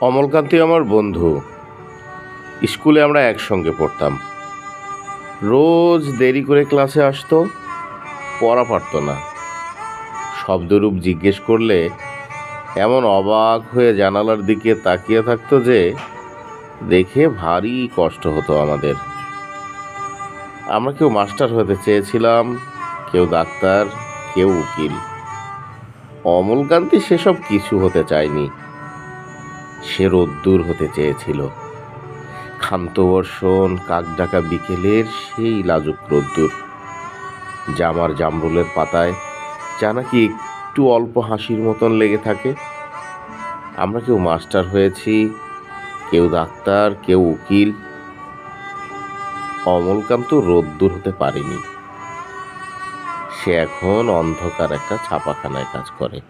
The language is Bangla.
অমলকান্তি আমার বন্ধু। স্কুলে আমরা একসঙ্গে পড়তাম। রোজ দেরি করে ক্লাসে আসতো, পড়া পারতো না। শব্দরূপ জিজ্ঞেস করলে এমন অবাক হয়ে জানালার দিকে তাকিয়ে থাকতো যে দেখে ভারী কষ্ট হতো আমাদের। আমরা কেউ মাস্টার হতে চেয়েছিলাম, কেউ ডাক্তার, কেউ উকিল। অমলকান্তি সেসব কিছু হতে চায়নি। সে রোদ্দুর হতে চেয়েছিল। ক্ষান্ত বর্ষণ, কাকডাকা বিকেলের সেই লাজুক রোদ্দুর। জামার জামরুলের পাতায় যা নাকি একটু অল্প হাসির মতন লেগে থাকে। আমরা কেউ মাস্টার হয়েছি, কেউ ডাক্তার, কেউ উকিল। অমলকান্ত রোদ্দুর হতে পারেনি। সে এখন অন্ধকার একটা ছাপাখানায় কাজ করে।